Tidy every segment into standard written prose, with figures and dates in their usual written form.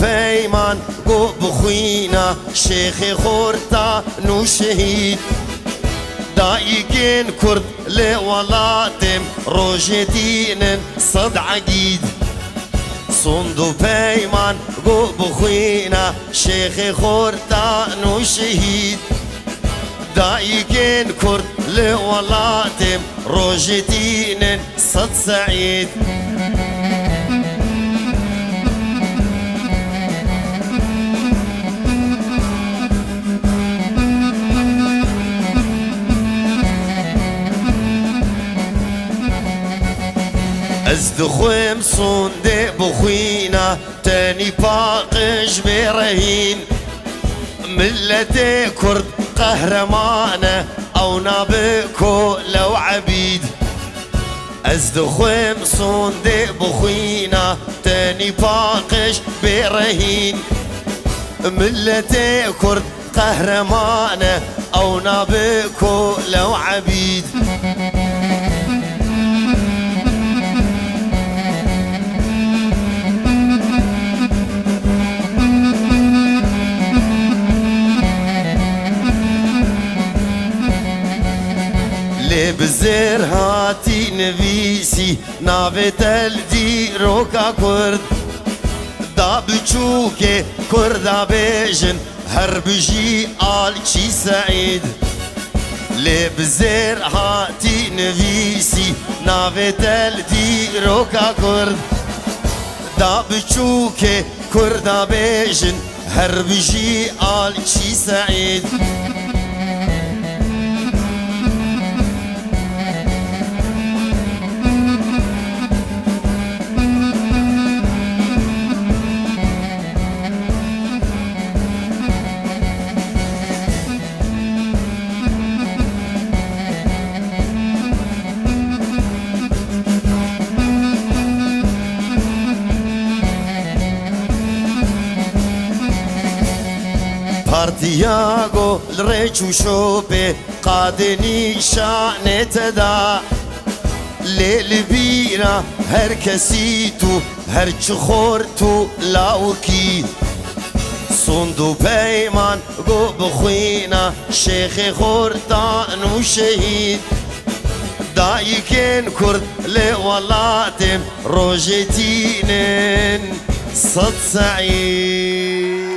پیمان گو بخوینا شیخ خورتا نو شهید دایگین کرد لولاتم روژ دینن صد عقید صندو پیمان گو بخوینا شیخ خورتا نو شهید دایگین کرد لولاتم روژ دینن صد سعید از دخویم سنده بخوینا تاني باقش برهين ملت كرد قهرمانة او نابكو لو عبيد از دخویم سنده بخوینا تاني باقش برهين ملت كرد قهرمانة او نابكو لو عبيد بزر هاتی نویسی ناوی تلدی روکا کرد دا بچوک کردا بیجن هر بجی آل چی سعید لی بزر هاتی نویسی ناوی تلدی روکا کرد دا بچوک کردا بیجن هر بجی آل چی سعید پارتیاگو لرچو شوبه قادنی شانه تدا لیل بینا هر کسی تو هر چخور تو لاوکی صندو پیمان گو بخوینا شیخ خوردان و شهید دایکن کرد لولاتم روژتینن صد سعید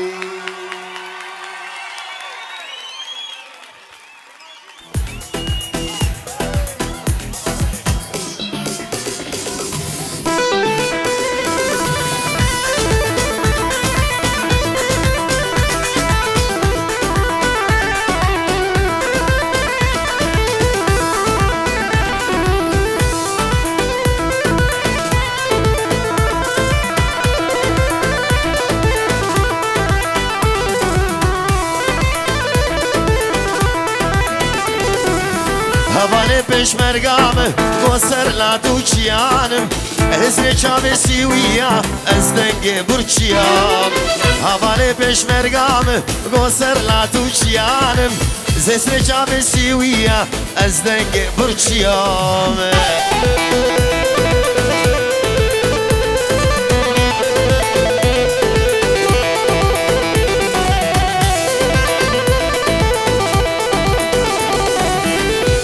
هوانه پشمرگامه گوسر لاتو چیانم ازر چاوه سیویا از دنگ برچیام هوانه پشمرگامه گوسر لاتو چیانم ازر چاوه سیویا از دنگ برچیام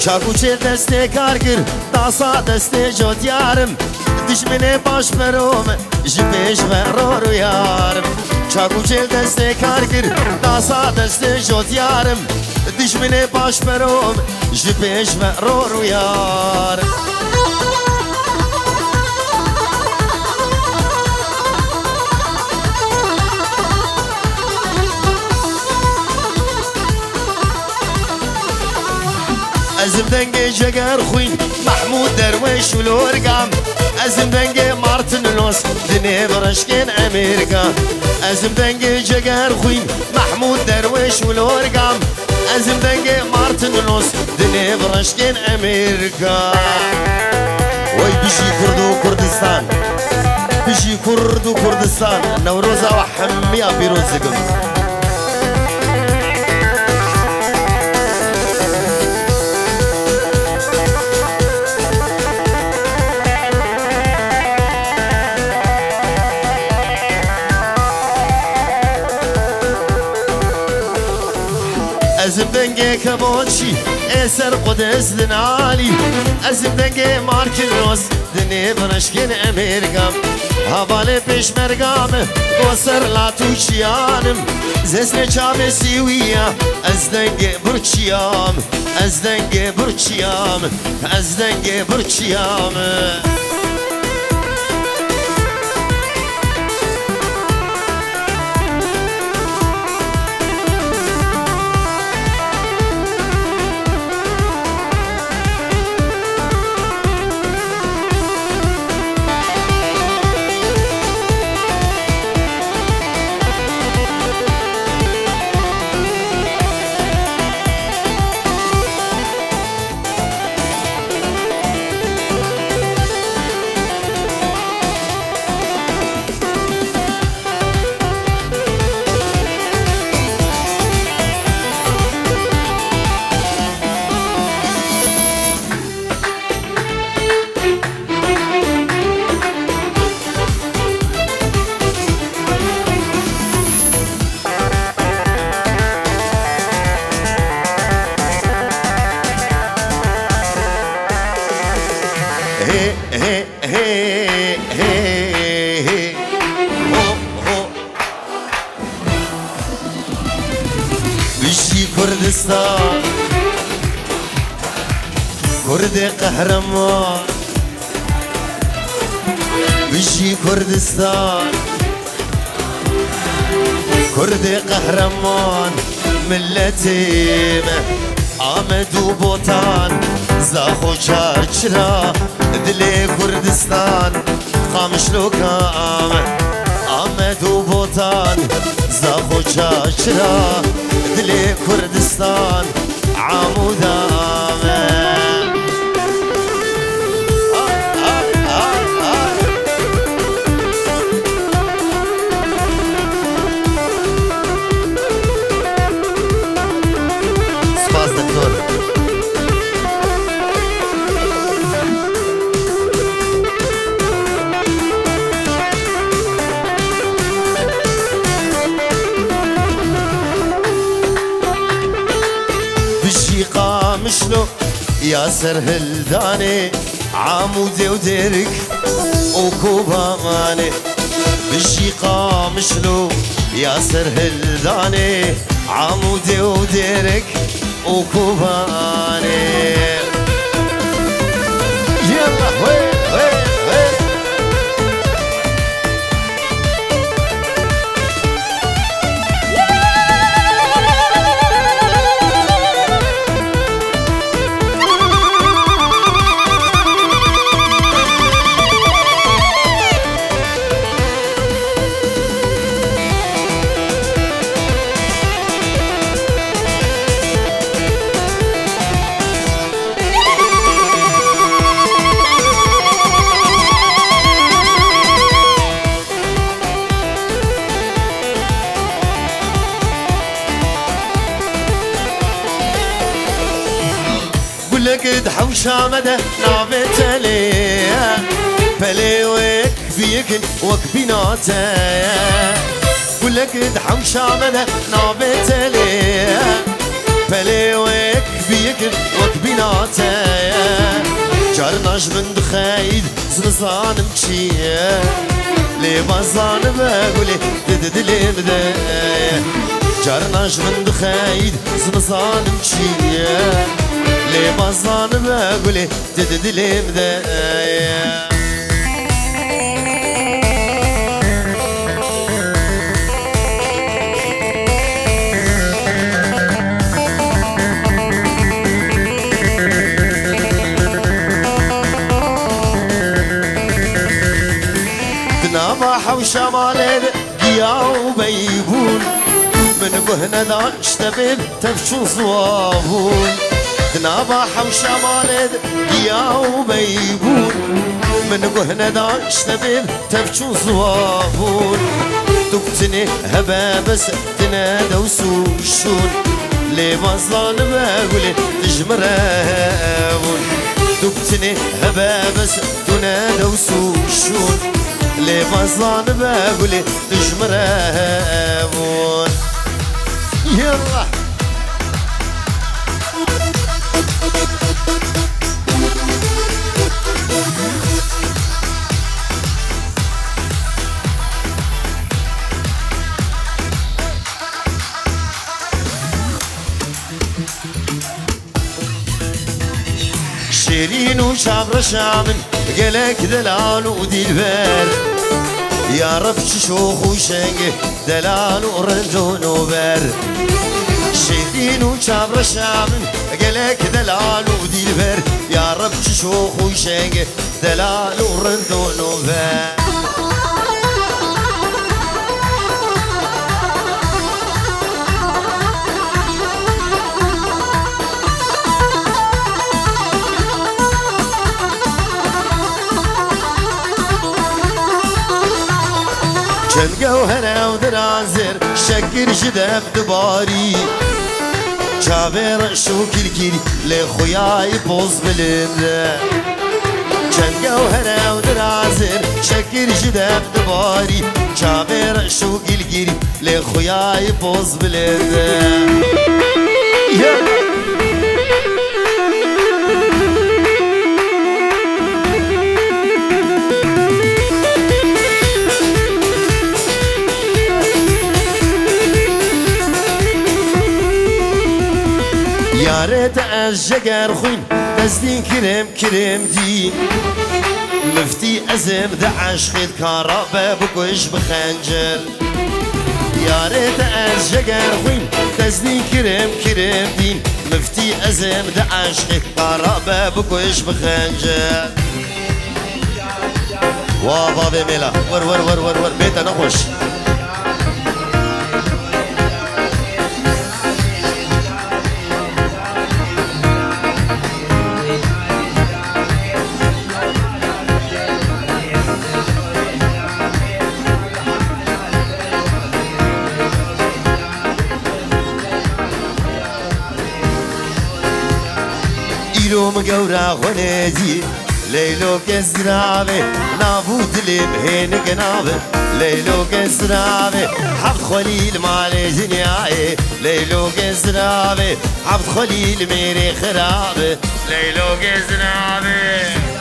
چاکوچه دسته کارگر داسا دسته جوت یارم دشمن باش بروم جپیش و رو یارم چاکوچه دسته کارگر داسا دسته جوت یارم دشمن باش بروم جپیش و رو یارم ازم دنگه جگر خوین محمود درویش و لورگام ازم دنگه مارتن لوس دنه برشکن امریکا ازم دنگه جگر خوین محمود درویش و لورگام ازم دنگه مارتن لوس دنه برشکن امریکا وی بشی کرد و کردستان بشی کرد و کردستان نوروزا و حمیا بیروزگم ازم دنگه کباچی اثر قدس دنالی ازم دنگه مارکن روز دنی برشکن امرگم حواله پیشمرگم بسر لاتو چیانم زسن چام سیویا از دنگه برچیام از دنگه برچیام از دنگه برچیام بشی کردستان کرد قهرمان بشی کردستان کرد قهرمان ملتیم آمد و بوتان زاخو چرچرا دل کردستان خامش لوکام آمد و بوتان زاخو چرچرا دل کردستان عمودامه سپاس دکتر قامشلو يا سر هلداني عمودي وديرك وكوباماني بشي قامشلو يا سر هلداني عمودي وديرك وكوباني يلا وين وين وين لقد حوشة مدى نعبت ليه بلي وك بيكن وك بيناتي ولقد حوشة مدى نعبت ليه بلي وك بيكن وك بيناتي جارناش من دخايد زنزان مشيه لي بازان بقولي تددلي بداية جارناش من دخايد زنزان مشيه لي بازان بقولي تددلي بداية دنابا حوشة مالين قياو بيبون من قهنا داش تبيب تفشو صوابون دنابا حوشة مالين قياو بيبون من قهنا داش تبيب تفشو صوابون دكتني هبا بس تنادى وسوشون لي مظلان بقولي تجمرون دكتني هبا بس تنادى وسوشون لي مظلان بقولي تجمرون يلا شيرين وشعب رشامن قالك دلال ودلبر يا رب شوخ وشنقه دلال ورندون وبر شيرين وشعب رشامن قالك دلال ودلبر يا رب شوخ وشنقه دلال ورندون وبر جنگو هنه و درازر شکر جدب دباری چاور شو کلکیری لخویای پوز بلنده جنگو هنه و درازر شکر جدب دباری چاور شو کلکیری لخویای پوز بلنده ياريت الجقر خوين دزدين كرم دين مفتي أزم دعش خيد كهرباء بكوش بخنجر ياريت الجقر خوين دزدين كرم دين مفتي أزم دعش خيد كهرباء بكوش بخنجر وابا بملا ور بيتا نخش يوم قورا غنيدي ليلو كزرابي نابود لمهين قنابي ليلو كزرابي حفظ خليل مالي جنياي ليلو كزرابي حفظ خليل ميري خرابي ليلو كزرابي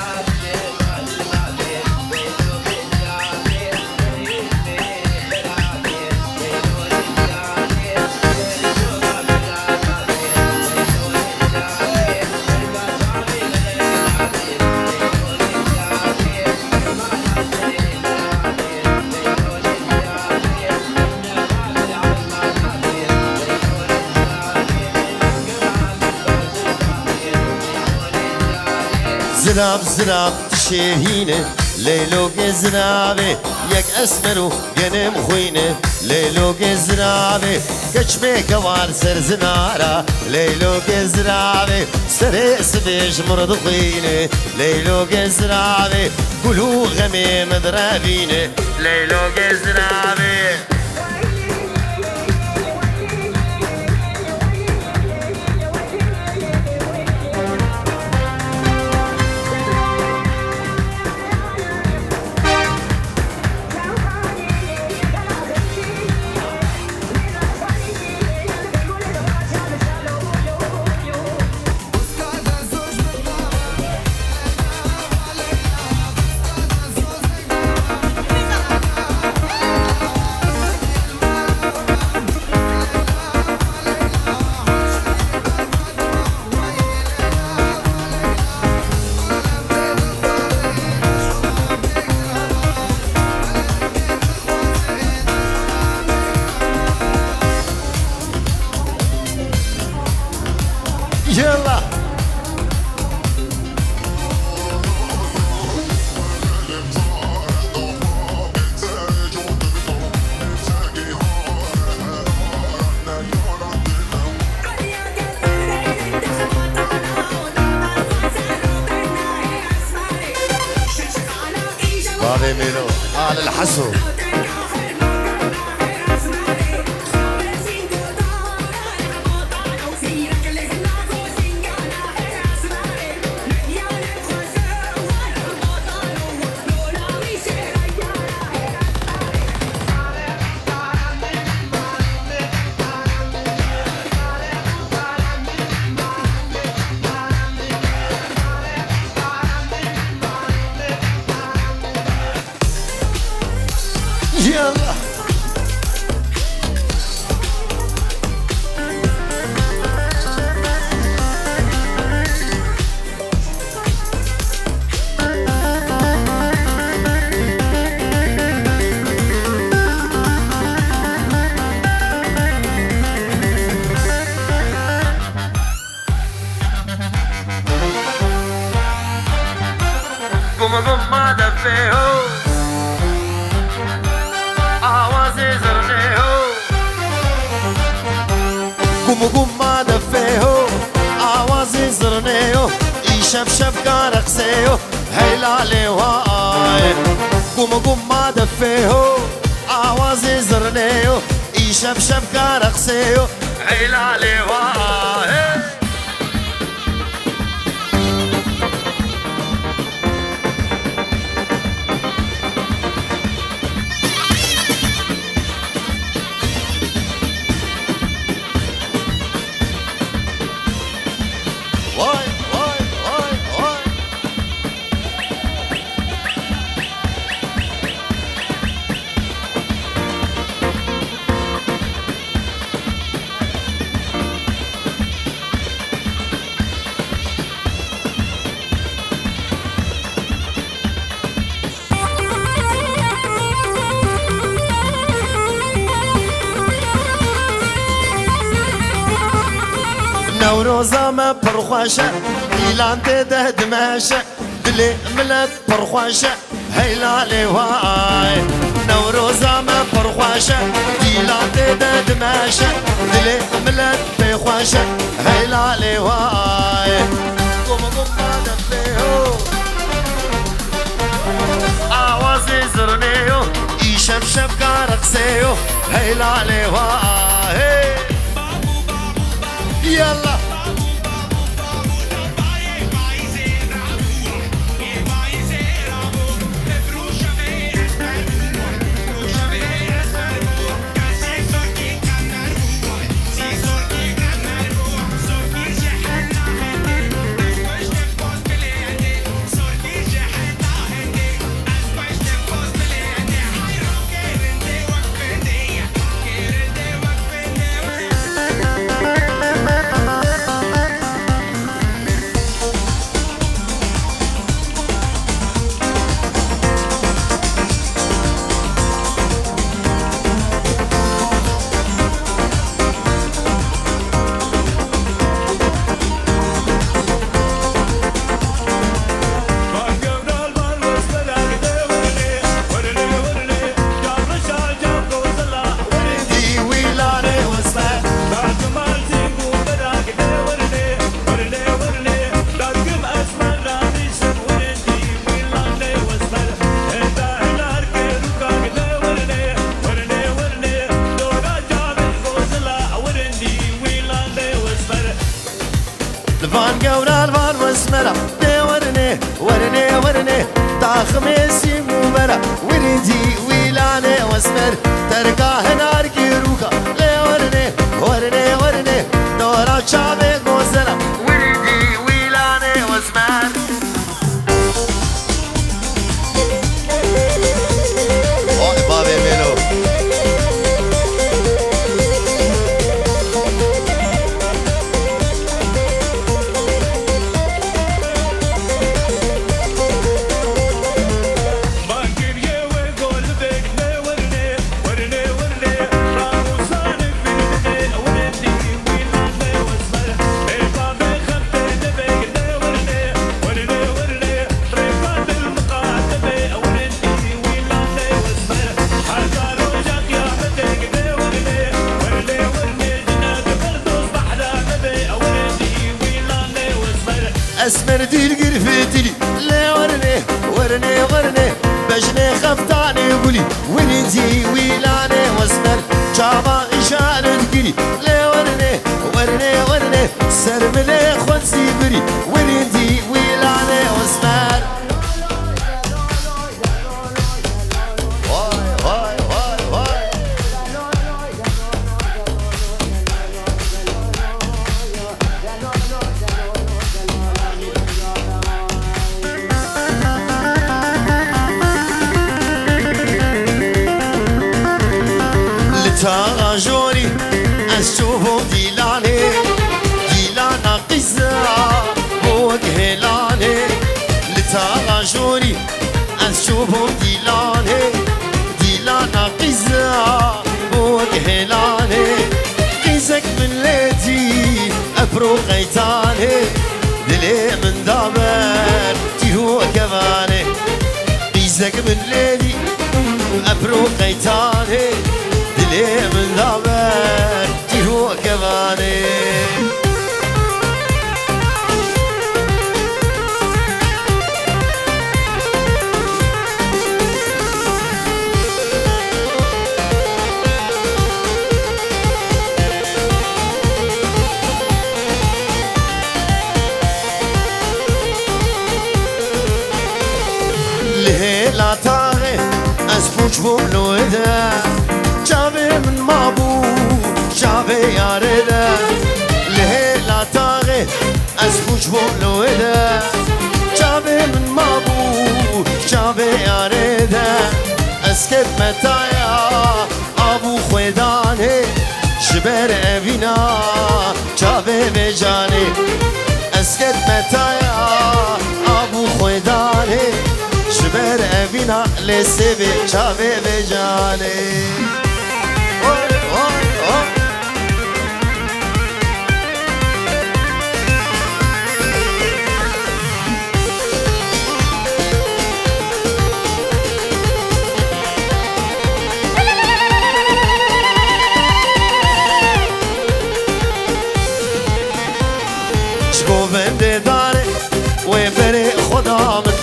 زراب تشهينه ليلو كزرابي يك اسمرو جنم خوينه ليلو كزرابي كشمي كوار سر زنارا ليلو كزرابي سريس بيش مرض خوينه ليلو كزرابي كلو غمي مدرابينه ليلو كزرابي يلا بابي ميلو على الحسو يلا شف كارقسيو هيلالي واي قوم ما دفيهو آوازي زرنيو شف كارقسيو هيلالي واي نوروزا ما برخواشة إيلان تده دماشة دلي ملت برخواشة هيلالي واي نوروزا ما برخواشة إيلان تده دماشة دلي ملت بخواشة هيلالي واي قوم ما دفيهو آوازي زرنيو شف كارقسيو هيلالي واي يلا الفان قونا الفان واسمرا ورني ورني ورني خميسي مبرا ورنتي ويلاني واسمر تركاه نار كيروكا لي ورني ورني ورني دورا شابك موزنا ورنتي ويلاني واسمر اوه بابي ميلو اسمر ديل قرفتلي لا ورني ورني ورني بجني خفتاني قولي ورنتي ويلاني واسمر جابا اشارة قلي لا ورني ورني ورني سرملي خنسي بري ورنتي ويلاني واسمر تاجوري أشوفهم ديلاني ديلانا قزا وجهلاني لتاجوري أشوفهم ديلاني ديلانا قزا وجهلاني قزك من ليتي أبرو قيتاني دلي من دابر تيهو كفاني قزك من ليتي أبرو قيتاني ليه من ذابر تيهو كماني اسبوج بملوده جابي من مابو جابي يارده لهلا طاغي اسبوج بملوده جابي من مابو جابي يارده اسكت متايا ابو خويداني جبر ابينا جابي بجاني اسكت متايا ابو خويداني جبر ابينا لسبي جابي بجاني بنده داره و بره خدا من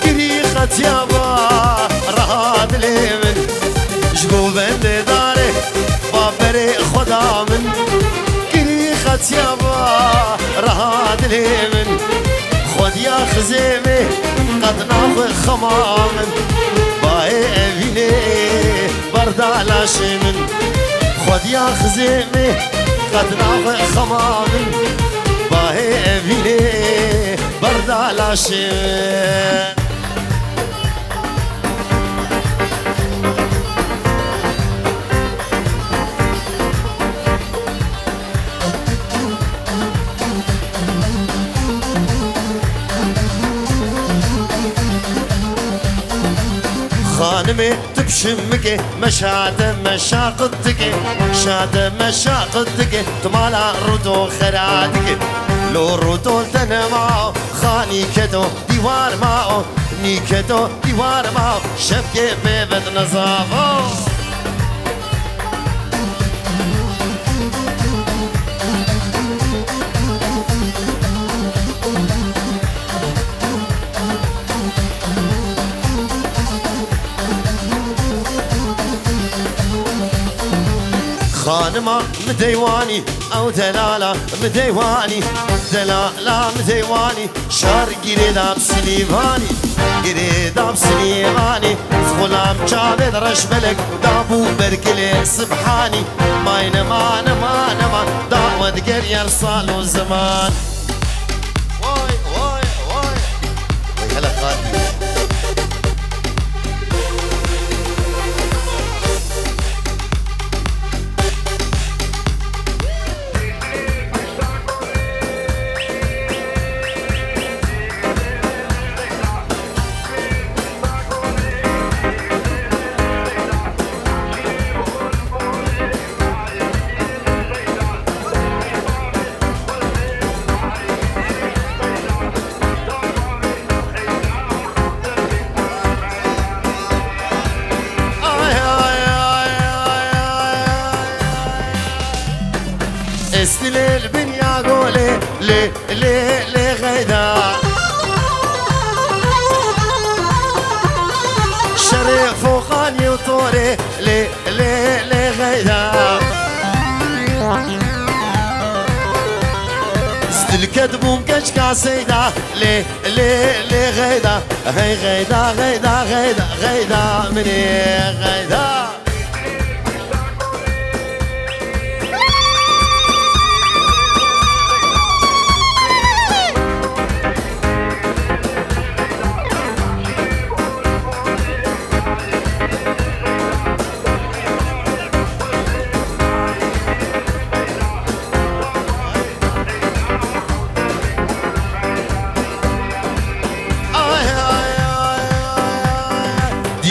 گری خط یابا راحت لی من جگو بنده داره و بره خدا من گری خط یابا راحت لی من خود یا خزیمه قد ناخ خمامن بای اوینه بردالاش من خود یا خزیمه قد ناخ خمامن باهي ابيني بردالاشي خانمي تبشمك مشاهد مشاقتك شاد مشاقتك تمالا رودو خرادك لو رودو تنماو خاني كدو ديوار ماو ني كدو ديوار ماو شبكي بيبت نظافو خانما مديواني او دلالة مديواني دلالة مديواني شار قريدا بسليفاني قريدا بسليفاني غلام جابد رشبلك دابو بركلي سبحاني ما نما نما نما دعوة قرير صالو زمان واي واي واي واي هلا خالي استلي البنيا قولي لي لي لي غيدا شريف وخاني وطوري لي لي لي غيدا استلكت بومكش كاسيدا لي لي لي غيدا هي غيدا غيدا غيدا غيدا مني غيدا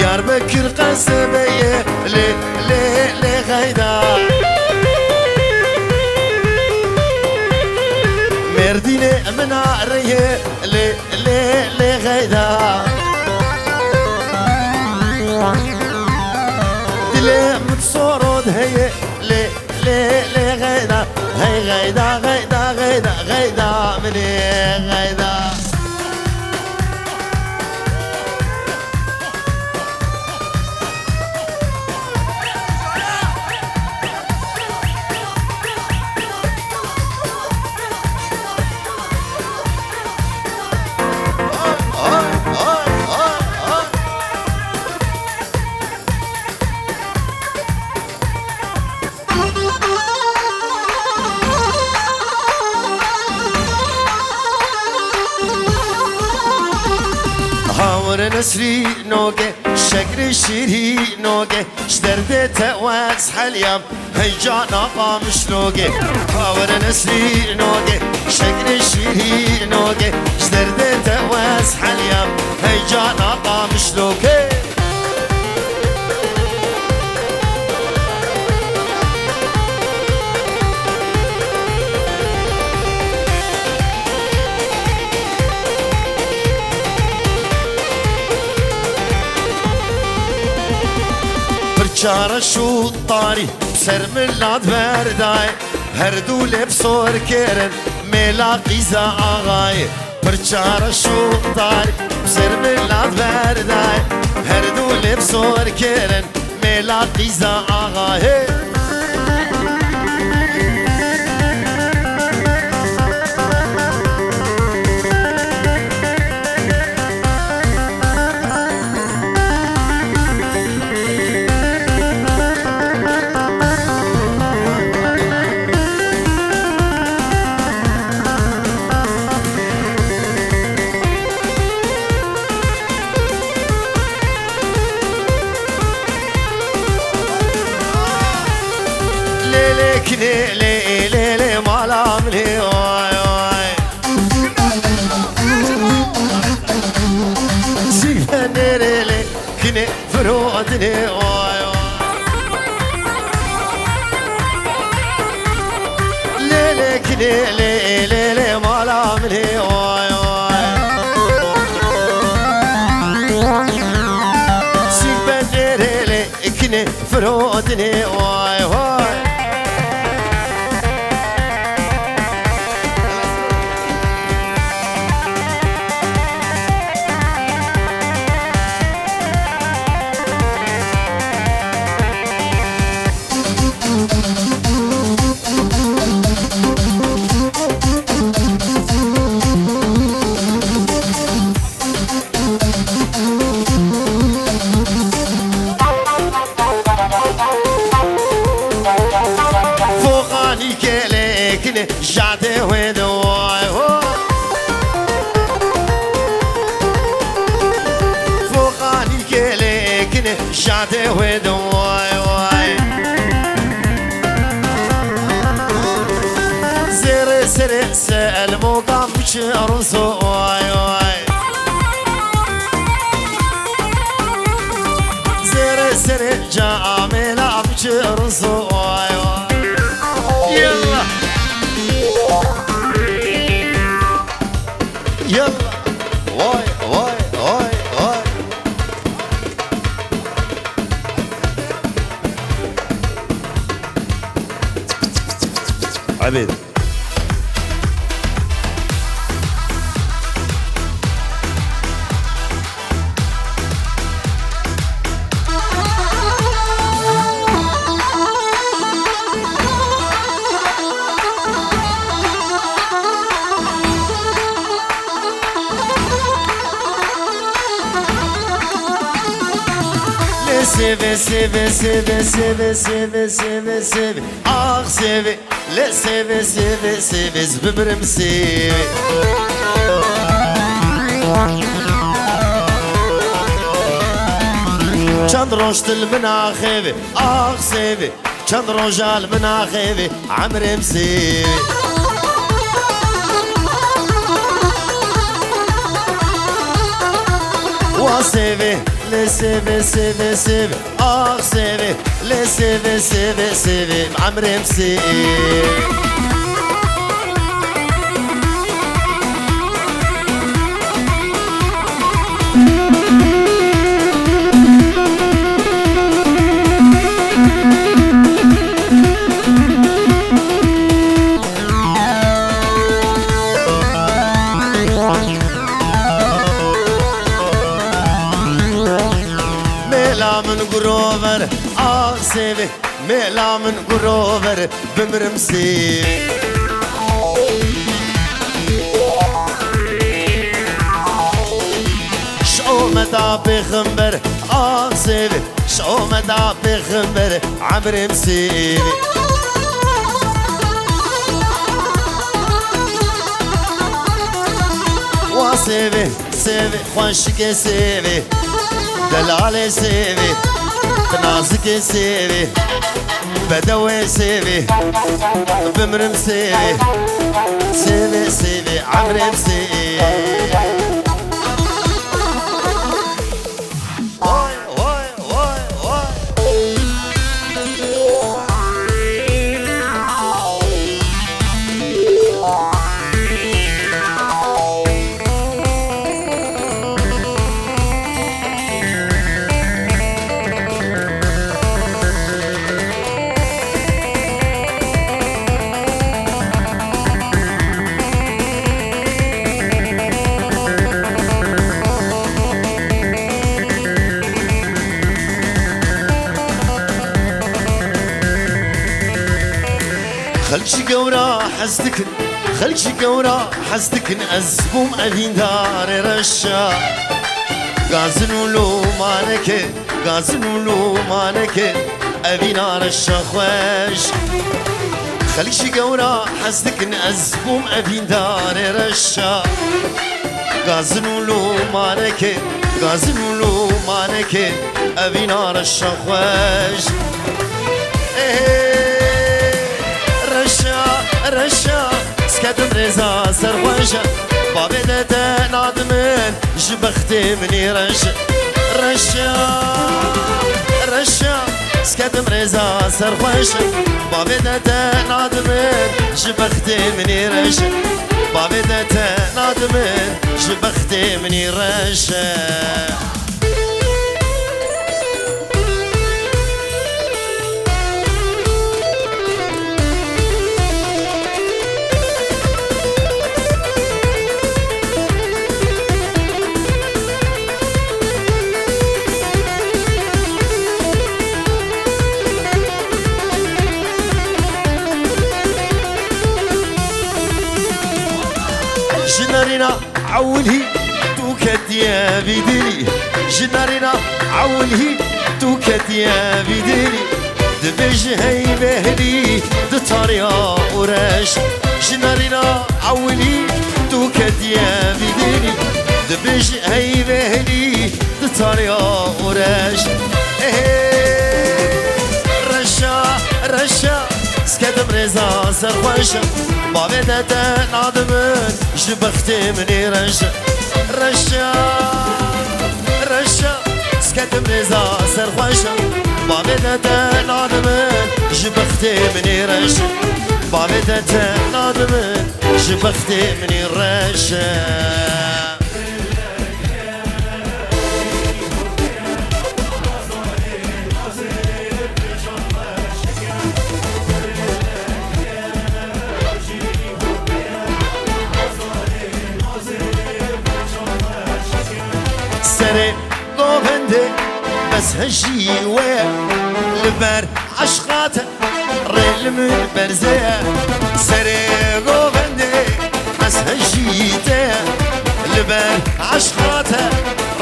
دياربكر قصبية لي لي لي غيدا مردينة منارية لي لي لي غيدا دلي متصورد هي لي لي لي غيدا هي غيدا غيدا غيدا غيدا مني غيدا نسري نوجه شكر الشيري نوجه شدرد تواس حليم هيجانا قامش نوجه باور نسري نوجه شكر الشيري نوجه شدرد تواس حليم هيجانا قامش نوجه چاره شو طاری سر ملاد بردای هر دوله بسور کرن ملا قیزا آغای پر چاره شو طاری سر ملاد بردای هر دوله بسور کرن ملا قیزا آغای كني لي لي لي مالا مني واي واي سيفني لي كني فرودني واي واي لي كني لي لي لي مالا مني واي واي سيفني لي كني فرودني واي واي جعده ودواي فوقاني كليكني جعده ودواي واي زر سر سأل مقام شرسو واي واي زر سر جامل شرسو واي واي يلا يلا واي واي واي واي عبيد Seve seve seve seve seve seve seve ah seve le seve seve seve zbibrim seve چند روش دل مناخیوی آخ سیوی چند روشال مناخیوی عمرم سیوی وا سیوی لی سیوی سیوی سیوی آخ سیوی لی سیوی سیوی سیوی عمرم سیوی من قروفر آخ سيبي ميلا من قروفر بمرم سيبي شو مدى بخمبر آخ سيبي شو مدى بخمبر عمرم سيبي واسيبي سيفي خوشك سيفي دلالي سيفي تنازك سيفي بدوي سيفي بمرم سيفي سيفي سيفي عمري سيفي خلشي قورا حزتكن خلشي قورا حزتكن أزبوم أبين دار رشا غازنولو مانك غازنولو مانك أبين رشا خوش خلشي قورا حزتكن أزبوم أبين دار رشا غازنولو مانك غازنولو مانك أبين رشا خوش رشا سكتم رزا سرخوشا بابي دادا نادمن جبختي مني رشا سكتم رزا سرخوشا بابي دادا نادمن جبختي مني بابي دادا نادمن جبختي مني رشا جنارينا عولهي توكت يا بدلي جنارينا عولهي توكت يا بدلي دبج هي بهلي دطاريا ورش جنارينا عولهي توكت يا بدلي دبج هي بهلي دطاريا ورش رشا سكتم رزا سرخوشا بابي دادا نادمن جبختي مني رشا سكتم رزا سرخوشا بابي دادا نادمن جبختي مني بابي دادا نادمن جبختي مني رشا سري قوبندي بس هجي ويا لبر عشقاته ريل من برزيه سري قوبندي بس هجيته لبر عشقاته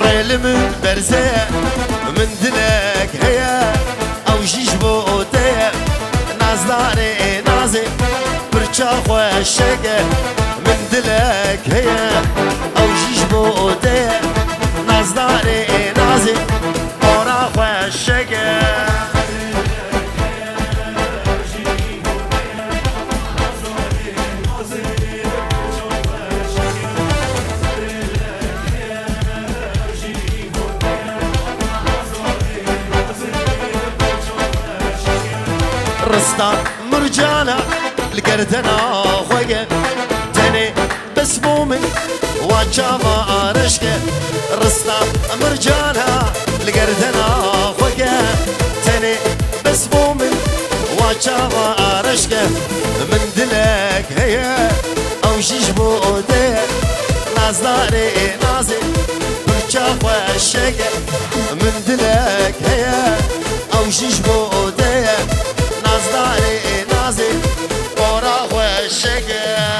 ريل من برزيه من دلك هيا او جيج بوتيه نازداري نازي برشا خوشكه من دلك هيا او جيج بوتيه نازداري نازي ورا خوشكه رستا مرجانا لقردنا خويا تاني بس مؤمن وجابا رشكه رستا مرجانا لقردنا خويا تاني بس مؤمن وجابا رشكه من دلك هيا او جيج بوديه نازداري نازي برجا خوشكه من دلك هيا او جيج بوديه نازداري نازي ورا خوشكه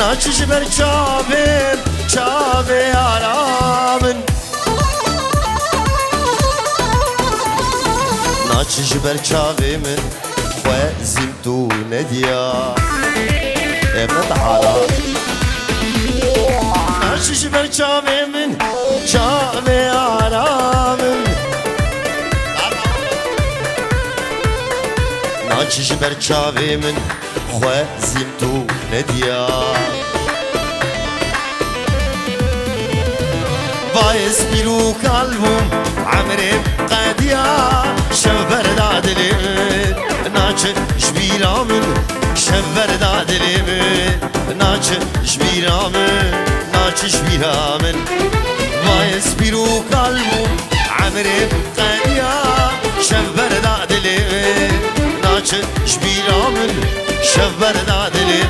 ناچش بر چاویم چاوی آرامن ناچش بر چاویم خوازیم تو ندیا ابن حالا ناچش بر چاویم چاوی آرامن ناچش بر چاویم خوازیم تو ندیا بايس بيلو قلبهم عمري قاديا شفر دادلي ناچ شبيرا من شفر دادلي ناچ شبيرا من ناچ شبيرا من بايس بيلو قلبهم عمري قاديا شفر دادلي ناچ شبيرا من شفر دادلي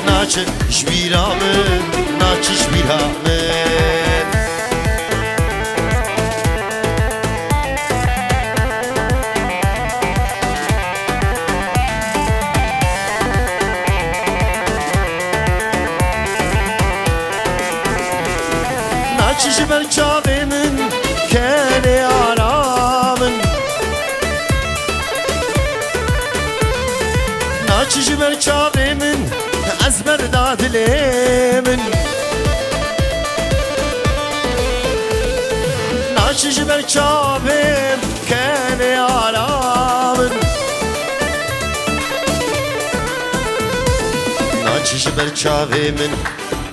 ناچ شبيرا من ناچ شبيرا من ناچش بر چاوی من کنی آرامن ناچش بر چاوی من از بردادلی من ناچش بر چاوی کنی آرامن ناچش بر چاوی من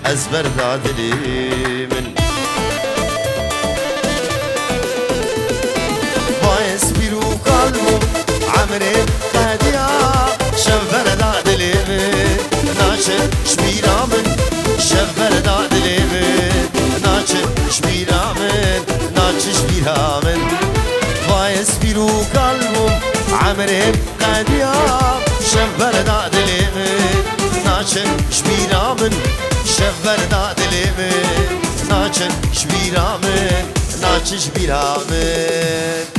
از بردادلی من عمري قاديا شفر دادلي ناچ شبيرا من شفر دادلي ناچ شبيرا من ناچ شبيرا من فايس بيرو قلبهم عمري قاديا شفر دادلي ناچ شبيرا من شفر دادلي ناچ شبيرا من ناچ شبيرا من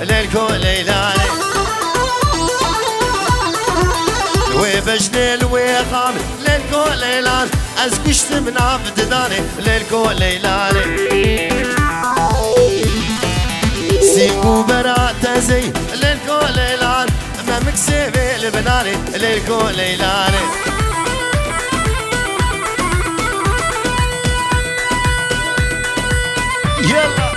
ليلكو ليلاني وبجني الويخام ليلكو ليلان أزقشت من عبد داني ليلكو ليلاني سيبو برات زي ليلكو ليلان ما مكسبي البناني ليلكو ليلاني يلا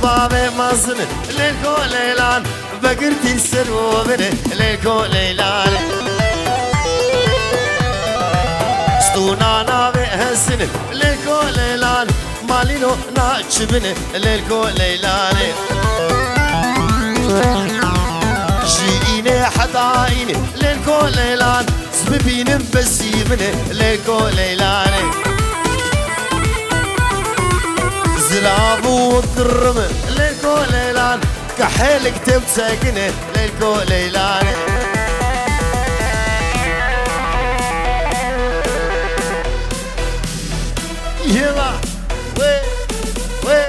بابي مصن ليلكو ليلان بقرتي السرو بني ليلكو ليلان ستونا نابي هسن ليلكو ليلان مالينو ناتش بني ليلكو ليلان جيني حدايني ليلكو ليلان سببين بسي بني ليلكو ليلان زلابو والدرم ليلكو ليلان كحيلك تبتسقني ليلكو ليلان يلا وي وي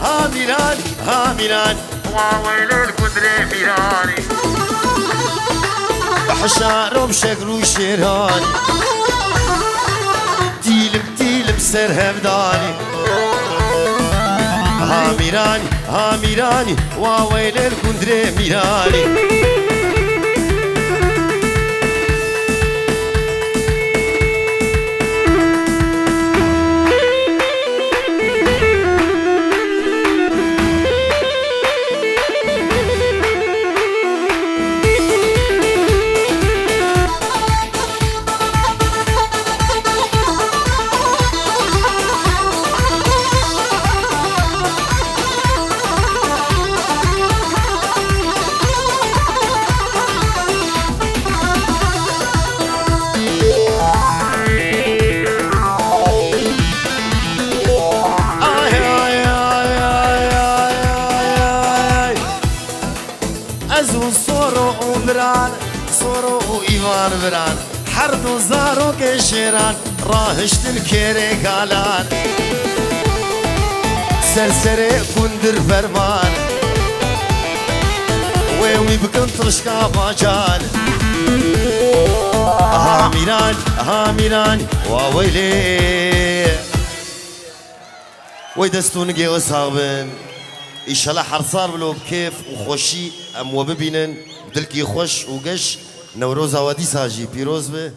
هاميران هاميران وويل القدرة ميراني بحشارم شكل وشيراني تيلم سر هفداني هاميراني هاميراني وويل القدرة ميراني ازو صورو بران صورو ايوان بران حرد وزارو كشيران راهشت الكيري قالان سرسري كندر فرمان ويوي بكن ترشكا باجان هاميران هاميران وويلي ويدستونقي وصابن إيشالا حرصار بلو بكيف وخوشي أم وببينن بدلكي خوش وقش نوروز هوادي ساجي بيروز به